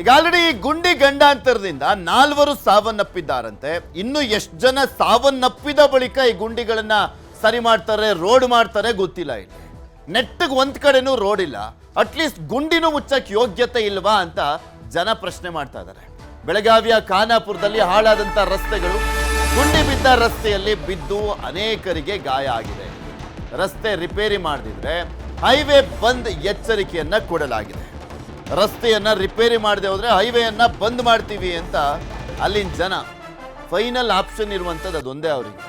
ಈಗ ಆಲ್ರೆಡಿ ಗುಂಡಿ ಗಂಡಾಂತರದಿಂದ 4 ಸಾವನ್ನಪ್ಪಿದ್ದಾರಂತೆ. ಇನ್ನು ಎಷ್ಟು ಜನ ಸಾವನ್ನಪ್ಪಿದ ಬಳಿಕ ಈ ಗುಂಡಿಗಳನ್ನ ಸರಿ ಮಾಡ್ತಾರೆ, ರೋಡ್ ಮಾಡ್ತಾರೆ ಗೊತ್ತಿಲ್ಲ. ಇಲ್ಲಿ ನೆಟ್ಟಿಗೆ ಒಂದ್ ಕಡೆನೂ ರೋಡ್ ಇಲ್ಲ, ಅಟ್ಲೀಸ್ಟ್ ಗುಂಡಿನೂ ಮುಚ್ಚಕ್ ಯೋಗ್ಯತೆ ಇಲ್ವಾ ಅಂತ ಜನ ಪ್ರಶ್ನೆ ಮಾಡ್ತಾ ಇದ್ದಾರೆ. ಬೆಳಗಾವಿಯ ಖಾನಾಪುರದಲ್ಲಿ ಹಾಳಾದಂತ ರಸ್ತೆಗಳು, ಗುಂಡಿ ಬಿದ್ದ ರಸ್ತೆಯಲ್ಲಿ ಬಿದ್ದು ಅನೇಕರಿಗೆ ಗಾಯ ಆಗಿದೆ. ರಸ್ತೆ ರಿಪೇರಿ ಮಾಡದಿದ್ರೆ ಹೈವೇ ಬಂದ್ ಎಚ್ಚರಿಕೆಯನ್ನ ಕೊಡಲಾಗಿದೆ. ರಸ್ತೆಯನ್ನ ರಿಪೇರಿ ಮಾಡದೆ ಹೋದ್ರೆ ಹೈವೇಯನ್ನ ಬಂದ್ ಮಾಡ್ತೀವಿ ಅಂತ ಅಲ್ಲಿನ ಜನ ಫೈನಲ್ ಆಪ್ಷನ್ ಇರುವಂಥದ್ದು ಅದೊಂದೇ ಅವರಿಗೆ.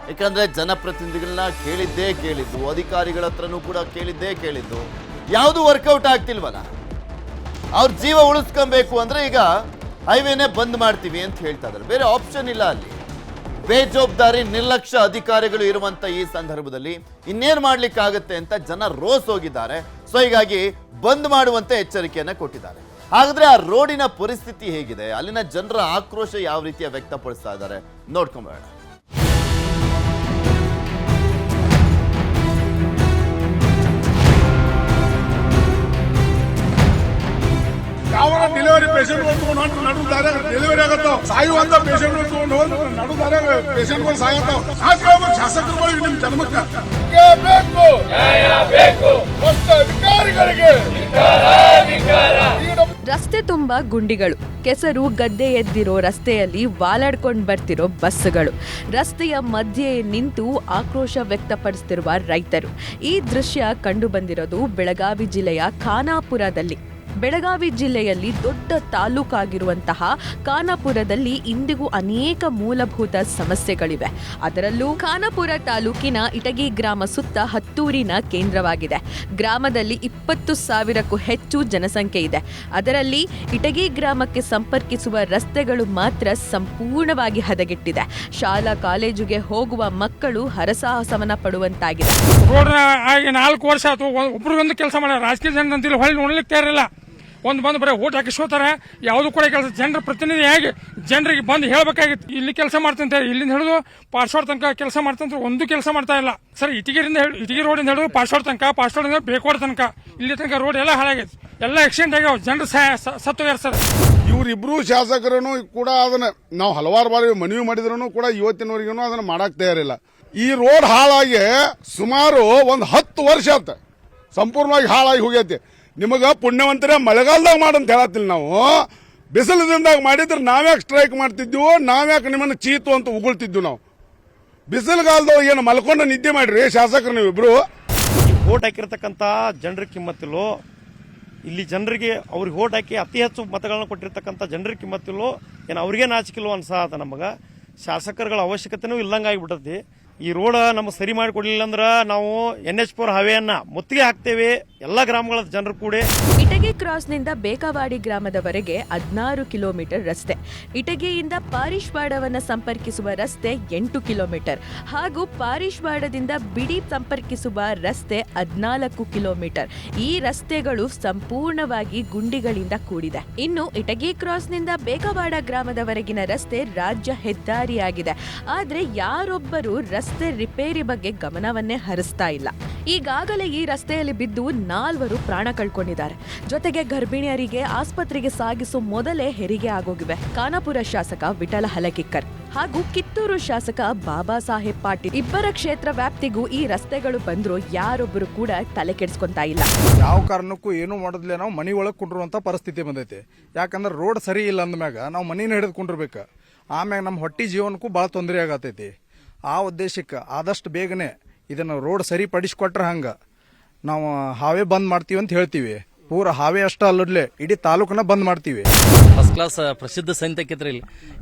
ಯಾಕಂದ್ರೆ ಜನಪ್ರತಿನಿಧಿಗಳನ್ನ ಕೇಳಿದ್ದು, ಅಧಿಕಾರಿಗಳ ಹತ್ರನೂ ಕೂಡ ಕೇಳಿದ್ದು, ಯಾವುದು ವರ್ಕೌಟ್ ಆಗ್ತಿಲ್ವಲ್ಲ. ಅವ್ರ ಜೀವ ಉಳಿಸ್ಕೊಬೇಕು ಅಂದ್ರೆ ಈಗ ಹೈವೇನೇ ಬಂದ್ ಮಾಡ್ತೀವಿ ಅಂತ ಹೇಳ್ತಾ ಇದ್ದಾರೆ. ಬೇರೆ ಆಪ್ಷನ್ ಇಲ್ಲ ಅಲ್ಲಿ. ಬೇಜವಾಬ್ದಾರಿ ನಿರ್ಲಕ್ಷ್ಯ ಅಧಿಕಾರಿಗಳು ಇರುವಂತ ಈ ಸಂದರ್ಭದಲ್ಲಿ ಇನ್ನೇನ್ ಮಾಡ್ಲಿಕ್ಕಾಗತ್ತೆ ಅಂತ ಜನ ರೋಸ್ ಹೋಗಿದ್ದಾರೆ. ಸೊ ಹೀಗಾಗಿ ಬಂದ್ ಮಾಡುವಂತೆ ಎಚ್ಚರಿಕೆಯನ್ನ ಕೊಟ್ಟಿದ್ದಾರೆ. ಹಾಗಾದ್ರೆ ಆ ರೋಡಿನ ಪರಿಸ್ಥಿತಿ ಹೇಗಿದೆ, ಅಲ್ಲಿನ ಜನರ ಆಕ್ರೋಶ ಯಾವ ರೀತಿಯ ವ್ಯಕ್ತಪಡಿಸ್ತಾ ಇದ್ದಾರೆ ನೋಡ್ಕೊಂಬೇಡ. ಯಾವ ಡೆಲಿವರಿ ಪೇಷಂಟ್ ತಗೊಂಡು ನಡು ದಾರ್ಯಾಗ ಡೆಲಿವರಿ ಆಗತ್ತಾವ, ಸಾಯುವಂತ ಪೇಷಂಟ್ ತಗೊಂಡು ಹೋಗಿ ನಡು ದಾರ್ಯಾಗ ಪೇಷಂಟ್ಗಳು ಸಾಯತ್ತಾವ. ಶಾಸಕರುಗಳು ನಿಮ್ ಜನ್ಮಕ್ಕೆ ಅಧಿಕಾರಿಗಳಿಗೆ ರಸ್ತೆ ತುಂಬಾ ಗುಂಡಿಗಳು, ಕೆಸರು ಗದ್ದೆ ಎದ್ದಿರೋ ರಸ್ತೆಯಲ್ಲಿ ವಾಲಾಡ್ಕೊಂಡು ಬರ್ತಿರೋ ಬಸ್ಸುಗಳು, ರಸ್ತೆಯ ಮಧ್ಯೆ ನಿಂತು ಆಕ್ರೋಶ ವ್ಯಕ್ತಪಡಿಸುತ್ತಿರುವ ರೈತರು. ಈ ದೃಶ್ಯ ಕಂಡು ಬಂದಿರೋದು ಬೆಳಗಾವಿ ಜಿಲ್ಲೆಯ ಖಾನಾಪುರದಲ್ಲಿ. ಬೆಳಗಾವಿ ಜಿಲ್ಲೆಯಲ್ಲಿ ದೊಡ್ಡ ತಾಲೂಕಾಗಿರುವಂತಹ ಖಾನಾಪುರದಲ್ಲಿ ಇಂದಿಗೂ ಅನೇಕ ಮೂಲಭೂತ ಸಮಸ್ಯೆಗಳಿವೆ. ಅದರಲ್ಲೂ ಖಾನಾಪುರ ತಾಲೂಕಿನ ಇಟಗಿ ಗ್ರಾಮ ಸುತ್ತ ಹತ್ತೂರಿನ ಕೇಂದ್ರವಾಗಿದೆ. ಗ್ರಾಮದಲ್ಲಿ 20,000ಕ್ಕೂ ಹೆಚ್ಚು ಜನಸಂಖ್ಯೆ ಇದೆ. ಅದರಲ್ಲಿ ಇಟಗಿ ಗ್ರಾಮಕ್ಕೆ ಸಂಪರ್ಕಿಸುವ ರಸ್ತೆಗಳು ಮಾತ್ರ ಸಂಪೂರ್ಣವಾಗಿ ಹದಗೆಟ್ಟಿದೆ. ಶಾಲಾ ಕಾಲೇಜುಗೆ ಹೋಗುವ ಮಕ್ಕಳು ಹರಸಾಹಸವನ್ನ ಪಡುವಂತಾಗಿದೆ. 4 ವರ್ಷ ಆಯ್ತು, ಒಬ್ರಿಗೊಂದು ಕೆಲಸ ಮಾಡ ರಾಜಕೀಯ ಜನ ಅಂತಿಲ್ಲ, ಹೊಳ್ಳಿ ನೋಡ್ಲಿಕ್ಕೆ ತಯಾರಿಲ್ಲ. ಒಂದು ಬಂದು ಬರೀ ಓಟ್ ಹಾಕಿ ಸೋತಾರೆ, ಯಾವುದು ಕೂಡ ಕೆಲಸ ಜನರ ಪ್ರತಿನಿಧಿ ಹೇಗೆ ಜನರಿಗೆ ಬಂದು ಹೇಳ್ಬೇಕಾಗಿತ್ತು. ಇಲ್ಲಿ ಕೆಲಸ ಮಾಡ್ತಂತ, ಇಲ್ಲಿಂದ ಹಿಡಿದು ಪಾಸ್ವರ್ಡ್ ತನಕ ಕೆಲಸ ಮಾಡ್ತಂತ ಒಂದು ಕೆಲಸ ಮಾಡ್ತಾ ಇಲ್ಲ ಸರ್. ಇಟಗಿ ರೋಡಿಂದ ಹಿಡಿದು ಪಾಸ್ವರ್ಡ್ ತನಕ, ಪಾಸ್ವರ್ಡ್ ಬೇಕೋಡ್ ತನಕ ಇಲ್ಲಿ ತನಕ ರೋಡ್ ಎಲ್ಲ ಹಾಳಾಗೈತೆ, ಎಲ್ಲ ಆಕ್ಸಿಡೆಂಟ್ ಆಗ್ಯಾವ, ಜನರು ಸತ್ತೋಗ್ಯಾರ ಸರ್. ಇವರಿಬ್ರು ಶಾಸಕರನ್ನು ಕೂಡ ಅದನ್ನ ನಾವು ಹಲವಾರು ಬಾರಿ ಮನವಿ ಮಾಡಿದ್ರು ಕೂಡ ಇವತ್ತಿನವರೆಗೂ ಅದನ್ನ ಮಾಡಕ್ ತಯಾರಿಲ್ಲ. ಈ ರೋಡ್ ಹಾಳಾಗಿ ಸುಮಾರು ಒಂದು 10 ವರ್ಷ ಆತ, ಸಂಪೂರ್ಣವಾಗಿ ಹಾಳಾಗಿ ಹೋಗೈತಿ. ನಿಮಗ ಪುಣ್ಯವಂತರೇ ಮಳೆಗಾಲದಾಗ ಮಾಡಂತ ಹೇಳತ್ತಿಲ್ಲ ನಾವು. ಬಿಸಿಲು ದಿನದಾಗ ಮಾಡಿದ್ರೆ ನಾವ್ಯಾಕೆ ಸ್ಟ್ರೈಕ್ ಮಾಡ್ತಿದ್ವು, ನಾವ್ಯಾಕೆ ನಿಮ್ಮನ್ನು ಚೀತು ಅಂತ ಉಗುಳ್ತಿದ್ವು ನಾವು. ಬಿಸಿಲುಗಾಲದಾಗ ಏನು ಮಲ್ಕೊಂಡು ನಿದ್ದೆ ಮಾಡ್ರಿ ಶಾಸಕರು ನೀವಿಬ್ರು. ಓಟ್ ಹಾಕಿರ್ತಕ್ಕಂಥ ಜನರಿಗೆ ಕಿಮ್ಮತ್ತಿಲ್ಲೋ, ಇಲ್ಲಿ ಜನರಿಗೆ ಅವ್ರಿಗೆ ಓಟ್ ಹಾಕಿ ಅತಿ ಹೆಚ್ಚು ಮತಗಳನ್ನ ಕೊಟ್ಟಿರ್ತಕ್ಕಂಥ ಜನರಿಗೆ ಕಿಮ್ಮತ್ತಿಲ್ಲೋ, ಏನು ಅವ್ರಿಗೆ ನಾಚಿಕಿಲ್ಲೋ ಅನ್ಸಾತ. ನಮಗೆ ಶಾಸಕರುಗಳ ಅವಶ್ಯಕತೆನೂ ಇಲ್ಲಂಗೆ ಆಗಿಬಿಟ್ಟತಿ. ಈ ರೋಡ್ ನಮಗೆ ಸರಿ ಮಾಡಿಕೊಡ್ಲಿಲ್ಲ ಅಂದ್ರೆ ನಾವು NH4 ಹೈವೇಯನ್ನ ಮುತ್ತಿಗೆ ಹಾಕ್ತೇವೆ, ಎಲ್ಲ ಗ್ರಾಮಗಳ ಜನರು ಕೂಡ. ಇಟಗಿ ಕ್ರಾಸ್ನಿಂದ ಬೇಕವಾಡಿ ಗ್ರಾಮದವರೆಗೆ 16 ಕಿಲೋಮೀಟರ್ ರಸ್ತೆ, ಇಟಗಿಯಿಂದ ಪಾರಿಶ್ವಾಡವನ್ನು ಸಂಪರ್ಕಿಸುವ ರಸ್ತೆ 8 ಕಿಲೋಮೀಟರ್ ಹಾಗೂ ಪಾರಿಶ್ವಾಡದಿಂದ ಬಿಡಿ ಸಂಪರ್ಕಿಸುವ ರಸ್ತೆ 14 ಕಿಲೋಮೀಟರ್. ಈ ರಸ್ತೆಗಳು ಸಂಪೂರ್ಣವಾಗಿ ಗುಂಡಿಗಳಿಂದ ಕೂಡಿದೆ. ಇನ್ನು ಇಟಗಿ ಕ್ರಾಸ್ನಿಂದ ಬೇಕವಾಡ ಗ್ರಾಮದವರೆಗಿನ ರಸ್ತೆ ರಾಜ್ಯ ಹೆದ್ದಾರಿಯಾಗಿದೆ. ಆದ್ರೆ ಯಾರೊಬ್ಬರು ರಸ್ತೆ ರಿಪೇರಿ ಬಗ್ಗೆ ಗಮನವನ್ನೇ ಹರಿಸ್ತಾ ಇಲ್ಲ. ಈಗಾಗಲೇ ಈ ರಸ್ತೆಯಲ್ಲಿ ಬಿದ್ದು 4 ಪ್ರಾಣ ಕಳ್ಕೊಂಡಿದ್ದಾರೆ. ಜೊತೆಗೆ ಗರ್ಭಿಣಿಯರಿಗೆ ಆಸ್ಪತ್ರೆಗೆ ಸಾಗಿಸುವ ಮೊದಲೇ ಹೆರಿಗೆ ಆಗೋಗಿವೆ. ಖಾನಾಪುರ ಶಾಸಕ ವಿಠಲ ಹಲಕಿಕ್ಕರ್ ಹಾಗೂ ಕಿತ್ತೂರು ಶಾಸಕ ಬಾಬಾ ಸಾಹೇಬ್ ಪಾಟೀಲ್ ಇಬ್ಬರ ಕ್ಷೇತ್ರ ವ್ಯಾಪ್ತಿಗೂ ಈ ರಸ್ತೆಗಳು ಬಂದ್ರು ಯಾರೊಬ್ಬರು ಕೂಡ ತಲೆ ಕೆಡಿಸ್ಕೊಂತಾ ಇಲ್ಲ. ಯಾವ ಕಾರಣಕ್ಕೂ ಏನು ಮಾಡೋದ್ಲೆ ನಾವು ಮನಿ ಒಳಗೆ ಕುಂಡಿರುವಂತ ಪರಿಸ್ಥಿತಿ ಬಂದೈತಿ. ಯಾಕಂದ್ರೆ ರೋಡ್ ಸರಿ ಇಲ್ಲ ಅಂದ್ಮ್ಯಾಗ ನಾವು ಮನಿನ ಹಿಡಿದುಕೊಂಡಿರ್ಬೇಕು. ಆಮ್ಯಾಗ ನಮ್ಮ ಹೊಟ್ಟಿ ಜೀವನಕ್ಕೂ ಬಹಳ ತೊಂದರೆ ಆಗತೈತಿ. ಆ ಉದ್ದೇಶಕ್ಕೆ ಆದಷ್ಟು ಬೇಗನೆ ಇದನ್ನು ರೋಡ್ ಸರಿಪಡಿಸಿಕೊಟ್ರೆ ಹಂಗ ನಾವು ಹಾವೇ ಬಂದ್ ಮಾಡ್ತೀವಿ ಅಂತ ಹೇಳ್ತೀವಿ. ಪೂರ ಹಾವೇ ಅಷ್ಟ ಅಲ್ಲಡ್ಲೆ ಇಡೀ ತಾಲೂಕನ್ನ ಬಂದ್ ಮಾಡ್ತೀವಿ. ಫಸ್ಟ್ ಕ್ಲಾಸ್ ಪ್ರಸಿದ್ಧ ಸಂತೆಕಿತ್ರಿ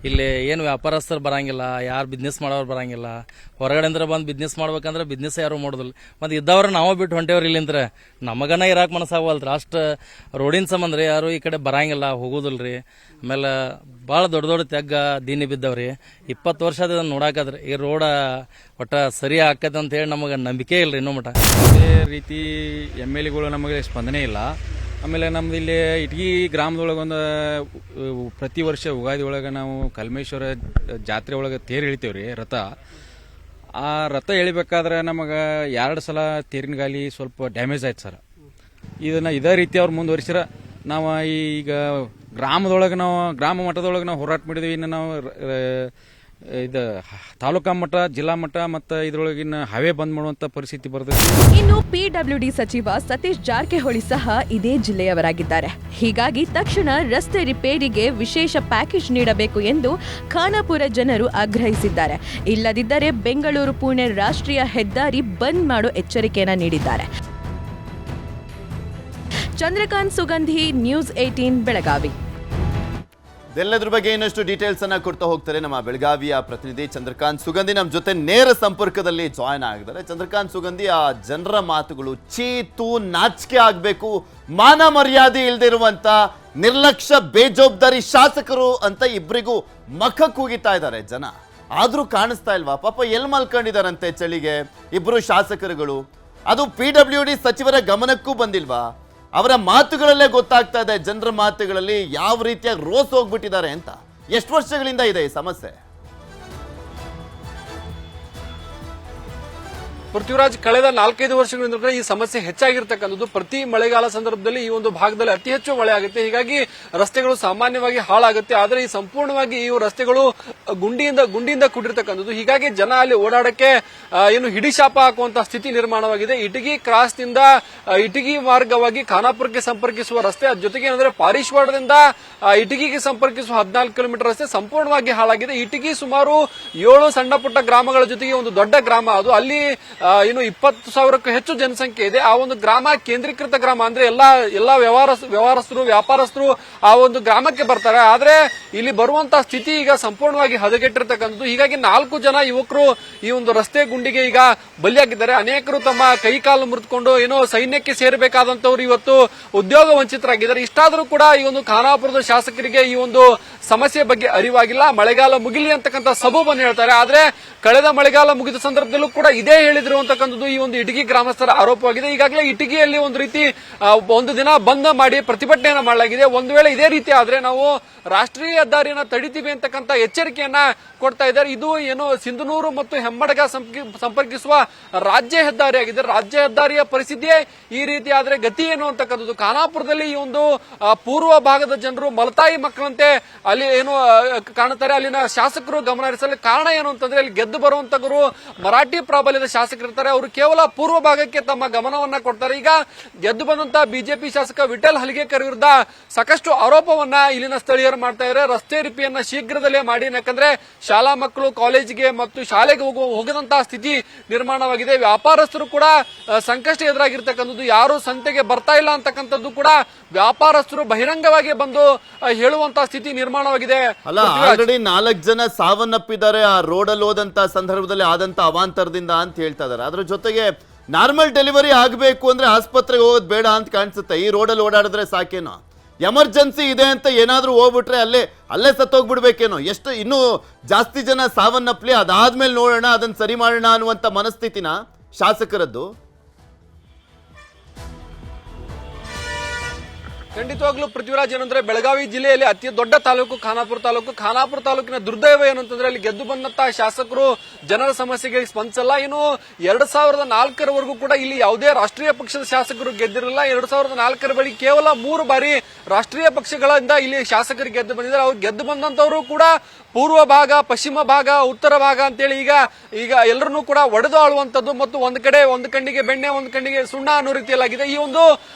ಇಲ್ಲಿ ಏನು ವ್ಯಾಪಾರಸ್ಥರು ಬರಂಗಿಲ್ಲ, ಯಾರು ಬಿಸ್ನೆಸ್ ಮಾಡೋರು ಬರಂಗಿಲ್ಲ. ಹೊರಗಡೆ ಅಂದ್ರೆ ಬಂದು ಬಿಸ್ನೆಸ್ ಮಾಡ್ಬೇಕಂದ್ರೆ ಬಿಸ್ನೆಸ್ ಯಾರು ಮಾಡೋದಿಲ್ಲ. ಮತ್ತೆ ಇದ್ದವ್ರು ನಾವು ಬಿಟ್ಟು ಹೊಂಟೇವ್ರಿ ಇಲ್ಲಿಂದ್ರೆ ನಮಗನ ಇರಾಕ್ ಮನಸ್ಸಾಗವಲ್ರಿ. ಅಷ್ಟು ರೋಡಿನ ಸಂಬಂಧ ರೀ ಯಾರು ಈ ಕಡೆ ಬರಂಗಿಲ್ಲ, ಹೋಗೋದಿಲ್ರಿ. ಆಮೇಲೆ ಭಾಳ ದೊಡ್ಡ ದೊಡ್ಡ ತೆಗ್ಗ ದೀನಿ ಬಿದ್ದವ್ರಿ. 20 ವರ್ಷ ಅದನ್ನ ನೋಡಾಕದ್ರಿ ಈ ರೋಡ ಒಟ್ಟ ಸರಿ ಆಕೈತೆ ಅಂತ ಹೇಳಿ ನಮಗೆ ನಂಬಿಕೆ ಇಲ್ರಿ ಇನ್ನೂ ಮಟ. ಅದೇ ರೀತಿ MLAಗಳು ನಮಗೆ ಸ್ಪಂದನೆ ಇಲ್ಲ. ಆಮೇಲೆ ನಮ್ದು ಇಲ್ಲಿ ಇಟಗಿ ಗ್ರಾಮದೊಳಗೊಂದು ಪ್ರತಿ ವರ್ಷ ಯುಗಾದಿ ಒಳಗೆ ನಾವು ಕಲ್ಮೇಶ್ವರ ಜಾತ್ರೆ ಒಳಗೆ ತೇರು ಎಳಿತೇವ್ರಿ ರಥ. ಆ ರಥ ಎಳಿಬೇಕಾದ್ರೆ ನಮಗೆ 2 ಸಲ ತೇರಿನ ಗಾಲಿ ಸ್ವಲ್ಪ ಡ್ಯಾಮೇಜ್ ಆಯ್ತು ಸರ್. ಇದನ್ನ ಇದೇ ರೀತಿ ಅವ್ರು ಮುಂದುವರಿಸಿರ ನಾವು ಈಗ ಗ್ರಾಮದೊಳಗೆ ನಾವು ಗ್ರಾಮ ಮಟ್ಟದೊಳಗೆ ನಾವು ಹೋರಾಟ ಮಾಡಿದ್ವಿ. ಇನ್ನು ನಾವು ಇದು ತಾಲೂಕಾ ಮಟ್ಟ, ಜಿಲ್ಲಾ ಮಟ್ಟ ಮತ್ತು ಇದರೊಳಗಿನ ಹೈವೇ ಬಂದ್ ಮಾಡುವಂತ ಪರಿಸ್ಥಿತಿ ಬರ್ತೈತಿ. ಇನ್ನು PWD ಸಚಿವ ಸತೀಶ್ ಜಾರಕಿಹೊಳಿ ಸಹ ಇದೇ ಜಿಲ್ಲೆಯವರಾಗಿದ್ದಾರೆ. ಹೀಗಾಗಿ ತಕ್ಷಣ ರಸ್ತೆ ರಿಪೇರಿಗೆ ವಿಶೇಷ ಪ್ಯಾಕೇಜ್ ನೀಡಬೇಕು ಎಂದು ಖಾನಾಪುರ ಜನರು ಆಗ್ರಹಿಸಿದ್ದಾರೆ. ಇಲ್ಲದಿದ್ದರೆ ಬೆಂಗಳೂರು ಪುಣೆ ರಾಷ್ಟ್ರೀಯ ಹೆದ್ದಾರಿ ಬಂದ್ ಮಾಡೋ ಎಚ್ಚರಿಕೆಯನ್ನ ನೀಡಿದ್ದಾರೆ. ಚಂದ್ರಕಾಂತ್ ಸುಗಂಧಿ, ನ್ಯೂಸ್ 18 ಬೆಳಗಾವಿ. ಇದೆಲ್ಲದ್ರ ಬಗ್ಗೆ ಇನ್ನಷ್ಟು ಡೀಟೇಲ್ಸ್ ಅನ್ನ ಕೊಡ್ತಾ ಹೋಗ್ತಾರೆ ನಮ್ಮ ಬೆಳಗಾವಿಯ ಪ್ರತಿನಿಧಿ ಚಂದ್ರಕಾಂತ್ ಸುಗಂಧಿ ನಮ್ಮ ಜೊತೆ ನೇರ ಸಂಪರ್ಕದಲ್ಲಿ ಜಾಯ್ನ್ ಆಗಿದ್ದಾರೆ. ಚಂದ್ರಕಾಂತ್ ಸುಗಂಧಿ, ಆ ಜನರ ಮಾತುಗಳು ಚೀತು ನಾಚಿಕೆ ಆಗಬೇಕು, ಮಾನ ಮರ್ಯಾದೆ ಇಲ್ದಿರುವಂತ ನಿರ್ಲಕ್ಷ್ಯ ಬೇಜವಾಬ್ದಾರಿ ಶಾಸಕರು ಅಂತ ಇಬ್ಬರಿಗೂ ಮಖ ಕೂಗಿತಾ ಇದ್ದಾರೆ ಜನ. ಆದ್ರೂ ಕಾಣಿಸ್ತಾ ಇಲ್ವಾ? ಪಾಪ ಎಲ್ಲಿ ಮಲ್ಕೊಂಡಿದಾರಂತೆ ಚಳಿಗೆ ಇಬ್ರು ಶಾಸಕರುಗಳು? ಅದು PWD ಸಚಿವರ ಗಮನಕ್ಕೂ ಬಂದಿಲ್ವಾ? ಅವರ ಮಾತುಗಳಲ್ಲೇ ಗೊತ್ತಾಗ್ತಾ ಇದೆ ಜನರ ಮಾತುಗಳಲ್ಲಿ ಯಾವ ರೀತಿಯಾಗಿ ರೋಸ್ ಹೋಗ್ಬಿಟ್ಟಿದ್ದಾರೆ ಅಂತ. ಎಷ್ಟು ವರ್ಷಗಳಿಂದ ಇದೆ ಈ ಸಮಸ್ಯೆ? ಪೃಥ್ವಿರಾಜ್, ಕಳೆದ 4-5 ವರ್ಷಗಳಿಂದ ಕೂಡ ಈ ಸಮಸ್ಯೆ ಹೆಚ್ಚಾಗಿರ್ತಕ್ಕಂಥದ್ದು. ಪ್ರತಿ ಮಳೆಗಾಲ ಸಂದರ್ಭದಲ್ಲಿ ಈ ಒಂದು ಭಾಗದಲ್ಲಿ ಅತಿ ಹೆಚ್ಚು ಮಳೆ ಆಗುತ್ತೆ, ಹೀಗಾಗಿ ರಸ್ತೆಗಳು ಸಾಮಾನ್ಯವಾಗಿ ಹಾಳಾಗುತ್ತೆ. ಆದರೆ ಈ ಸಂಪೂರ್ಣವಾಗಿ ಈ ರಸ್ತೆಗಳು ಗುಂಡಿಯಿಂದ ಕೂಡಿರ್ತಕ್ಕಂಥದ್ದು. ಹೀಗಾಗಿ ಜನ ಅಲ್ಲಿ ಓಡಾಡಕ್ಕೆ ಏನು ಹಿಡಿಶಾಪ ಹಾಕುವಂತಹ ಸ್ಥಿತಿ ನಿರ್ಮಾಣವಾಗಿದೆ. ಇಟಗಿ ಕ್ರಾಸ್ ನಿಂದ ಇಟಗಿ ಮಾರ್ಗವಾಗಿ ಖಾನಾಪುರಕ್ಕೆ ಸಂಪರ್ಕಿಸುವ ರಸ್ತೆ, ಅದ್ರ ಜೊತೆಗೆ ಏನಂದ್ರೆ ಪಾರಿಶ್ವಾಡದಿಂದ ಇಟಗಿಗೆ ಸಂಪರ್ಕಿಸುವ 14 ಕಿಲೋಮೀಟರ್ ರಸ್ತೆ ಸಂಪೂರ್ಣವಾಗಿ ಹಾಳಾಗಿದೆ. ಇಟಗಿ ಸುಮಾರು 7 ಸಣ್ಣ ಪುಟ್ಟ ಗ್ರಾಮಗಳ ಜೊತೆಗೆ ಒಂದು ದೊಡ್ಡ ಗ್ರಾಮ. ಅದು ಅಲ್ಲಿ ಇನ್ನು 20,000ಕ್ಕೂ ಹೆಚ್ಚು ಜನಸಂಖ್ಯೆ ಇದೆ. ಆ ಒಂದು ಗ್ರಾಮ ಕೇಂದ್ರೀಕೃತ ಗ್ರಾಮ, ಅಂದ್ರೆ ಎಲ್ಲಾ ವ್ಯವಹಾರಸ್ಥರು ವ್ಯಾಪಾರಸ್ಥರು ಆ ಒಂದು ಗ್ರಾಮಕ್ಕೆ ಬರ್ತಾರೆ. ಆದ್ರೆ ಇಲ್ಲಿ ಬರುವಂತಹ ಸ್ಥಿತಿ ಈಗ ಸಂಪೂರ್ಣವಾಗಿ ಹದಗೆಟ್ಟಿರ್ತಕ್ಕಂಥದ್ದು. ಹೀಗಾಗಿ 4 ಜನ ಯುವಕರು ಈ ಒಂದು ರಸ್ತೆ ಗುಂಡಿಗೆ ಈಗ ಬಲಿಯಾಗಿದ್ದಾರೆ. ಅನೇಕರು ತಮ್ಮ ಕೈಕಾಲು ಮುರಿದುಕೊಂಡು ಏನೋ ಸೈನ್ಯಕ್ಕೆ ಸೇರಬೇಕಾದಂತವ್ರು ಇವತ್ತು ಉದ್ಯೋಗ ವಂಚಿತರಾಗಿದ್ದಾರೆ. ಇಷ್ಟಾದರೂ ಕೂಡ ಈ ಒಂದು ಖಾನಾಪುರದ ಶಾಸಕರಿಗೆ ಈ ಒಂದು ಸಮಸ್ಯೆ ಬಗ್ಗೆ ಅರಿವಾಗಿಲ್ಲ. ಮಳೆಗಾಲ ಮುಗಿಲಿ ಅಂತಕ್ಕಂಥ ಸಬೂಬನ್ನು ಹೇಳ್ತಾರೆ. ಆದ್ರೆ ಕಳೆದ ಮಳೆಗಾಲ ಮುಗಿದ ಸಂದರ್ಭದಲ್ಲೂ ಕೂಡ ಇದೇ ಹೇಳಿದ್ರು ಅಂತಕ್ಕಂಥದ್ದು ಈ ಒಂದು ಇಟಗಿ ಗ್ರಾಮಸ್ಥರ ಆರೋಪವಾಗಿದೆ. ಈಗಾಗಲೇ ಇಟಗಿಯಲ್ಲಿ ಒಂದು ರೀತಿ ಒಂದು ದಿನ ಬಂದ್ ಮಾಡಿ ಪ್ರತಿಭಟನೆಯನ್ನ ಮಾಡಲಾಗಿದೆ. ಒಂದು ವೇಳೆ ಇದೇ ರೀತಿ ಆದ್ರೆ ನಾವು ರಾಷ್ಟ್ರೀಯ ಹೆದ್ದಾರಿಯನ್ನ ತಡಿತೀವಿ ಅಂತಕ್ಕಂಥ ಎಚ್ಚರಿಕೆಯನ್ನ ಕೊಡ್ತಾ ಇದ್ದಾರೆ. ಇದು ಏನು ಸಿಂಧನೂರು ಮತ್ತು ಹೆಮ್ಮಡಗ ಸಂಪರ್ಕಿಸುವ ರಾಜ್ಯ ಹೆದ್ದಾರಿ ಆಗಿದೆ. ರಾಜ್ಯ ಹೆದ್ದಾರಿಯ ಪರಿಸ್ಥಿತಿಯೇ ಈ ರೀತಿ ಆದ್ರೆ ಗತಿ ಏನು ಅಂತಕ್ಕಂಥದ್ದು. ಖಾನಾಪುರದಲ್ಲಿ ಈ ಒಂದು ಪೂರ್ವ ಭಾಗದ ಜನರು ಮಲತಾಯಿ ಮಕ್ಕಳಂತೆ ಅಲ್ಲಿ ಏನು ಕಾಣುತ್ತಾರೆ. ಅಲ್ಲಿನ ಶಾಸಕರು ಗಮನ ಹರಿಸಲು ಕಾರಣ ಏನು ಅಂತಂದ್ರೆ ಅಲ್ಲಿ ಗೆದ್ದು ಬರುವಂತವರು ಮರಾಠಿ ಪ್ರಾಬಲ್ಯದ ಶಾಸಕರು ಇರ್ತಾರೆ. ಅವರು ಕೇವಲ ಪೂರ್ವ ಭಾಗಕ್ಕೆ ತಮ್ಮ ಗಮನವನ್ನ ಕೊಡ್ತಾರೆ. ಈಗ ಗೆದ್ದು ಬಂದಂತಹ ಬಿಜೆಪಿ ಶಾಸಕ ವಿಠಲ್ ಹಲಗೇಕರ್ ವಿರುದ್ಧ ಸಾಕಷ್ಟು ಆರೋಪವನ್ನ ಇಲ್ಲಿನ ಸ್ಥಳೀಯರು ಮಾಡ್ತಾ ಇದ್ದಾರೆ. ರಸ್ತೆ ರಿಪೇರಿಯನ್ನ ಶೀಘ್ರದಲ್ಲೇ ಮಾಡಿ, ಯಾಕಂದ್ರೆ ಶಾಲಾ ಮಕ್ಕಳು ಕಾಲೇಜಿಗೆ ಮತ್ತು ಶಾಲೆಗೆ ಹೋಗದಂತಹ ಸ್ಥಿತಿ ನಿರ್ಮಾಣವಾಗಿದೆ. ವ್ಯಾಪಾರಸ್ಥರು ಕೂಡ ಸಂಕಷ್ಟ ಎದುರಾಗಿರ್ತಕ್ಕಂಥದ್ದು. ಯಾರು ಸಂತೆಗೆ ಬರ್ತಾ ಇಲ್ಲ ಅಂತಕ್ಕಂಥದ್ದು ಕೂಡ ವ್ಯಾಪಾರಸ್ಥರು ಬಹಿರಂಗವಾಗಿ ಬಂದು ಹೇಳುವಂತಹ ಸ್ಥಿತಿ ನಿರ್ಮಾಣವಾಗಿದೆ. ಅಲ್ಲ, ಆಲ್ರೆಡಿ 4 ಜನ ಸಾವನ್ನಪ್ಪಿದ್ದಾರೆ ಆ ರೋಡಲ್ಲಿ ಹೋದಂತ ಸಂದರ್ಭದಲ್ಲಿ ಆದಂತ ಅವಾಂತರದಿಂದ ಅಂತ ಹೇಳ್ತಾ ಇದಾರೆ. ಅದ್ರ ಜೊತೆಗೆ ನಾರ್ಮಲ್ ಡೆಲಿವರಿ ಆಗಬೇಕು ಅಂದ್ರೆ ಆಸ್ಪತ್ರೆಗೆ ಹೋಗೋದು ಬೇಡ ಅಂತ ಕಾಣಿಸುತ್ತೆ. ಈ ರೋಡಲ್ಲಿ ಓಡಾಡಿದ್ರೆ ಸಾಕೇನೋ, ಎಮರ್ಜೆನ್ಸಿ ಇದೆ ಅಂತ ಏನಾದ್ರೂ ಹೋಗ್ಬಿಟ್ರೆ ಅಲ್ಲೇ ಸತ್ತೋಗ್ಬಿಡ್ಬೇಕೇನೋ. ಎಷ್ಟು ಇನ್ನೂ ಜಾಸ್ತಿ ಜನ ಸಾವನ್ನಪ್ಪಲಿ, ಅದಾದ್ಮೇಲೆ ನೋಡೋಣ, ಅದನ್ನ ಸರಿ ಮಾಡೋಣ ಅನ್ನುವಂಥ ಮನಸ್ಥಿತಿನ ಶಾಸಕರದ್ದು. ಖಂಡಿತವಾಗ್ಲೂ ಪೃಥ್ವಿರಾಜ್, ಏನಂದ್ರೆ ಬೆಳಗಾವಿ ಜಿಲ್ಲೆಯಲ್ಲಿ ಅತಿ ದೊಡ್ಡ ತಾಲೂಕು ಖಾನಾಪುರ ತಾಲೂಕು. ಖಾನಾಪುರ ತಾಲೂಕಿನ ದುರ್ದೈವ ಏನಂತಂದ್ರೆ ಅಲ್ಲಿ ಗೆದ್ದು ಬಂದಂತಹ ಶಾಸಕರು ಜನರ ಸಮಸ್ಯೆಗೆ ಸ್ಪಂದಿಸಲ್ಲ. ಇನ್ನು 2004ರವರೆಗೂ ಕೂಡ ಇಲ್ಲಿ ಯಾವುದೇ ರಾಷ್ಟ್ರೀಯ ಪಕ್ಷದ ಶಾಸಕರು ಗೆದ್ದಿರಲಿಲ್ಲ. 2004ರ ಬಳಿ ಕೇವಲ 3 ಬಾರಿ ರಾಷ್ಟ್ರೀಯ ಪಕ್ಷಗಳಿಂದ ಇಲ್ಲಿ ಶಾಸಕರು ಗೆದ್ದು ಬಂದಿದ್ದಾರೆ. ಅವ್ರು ಗೆದ್ದು ಬಂದಂತವರು ಕೂಡ ಪೂರ್ವ ಭಾಗ, ಪಶ್ಚಿಮ ಭಾಗ, ಉತ್ತರ ಭಾಗ ಅಂತೇಳಿ ಈಗ ಎಲ್ಲರನ್ನೂ ಕೂಡ ಒಡೆದು ಆಳುವಂತದ್ದು ಮತ್ತು ಒಂದು ಕಣ್ಣಿಗೆ ಬೆಣ್ಣೆ, ಒಂದು ಕಣ್ಣಿಗೆ ಸುಣ್ಣ ಅನ್ನೋ ರೀತಿಯಲ್ಲಾಗಿದೆ. ಈ ಒಂದು